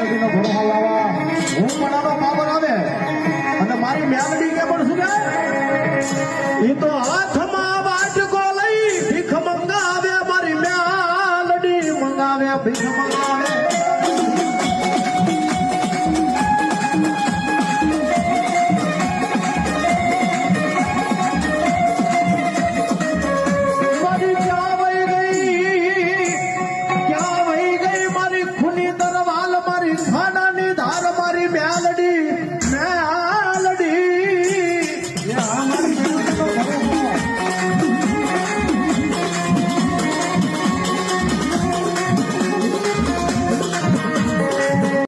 મેલડીનો ઘોડો હલાવા હું પણ આનો પાવર આવે અને મારી મેલડી કે પણ શું કહે એ તો હાથમાં વાટકો લઈ ભીખ મંગાવે મારી મેલડી મંગાવે ભીખ મંગાવે મારી ખૂની દરવાલ મારી ખાન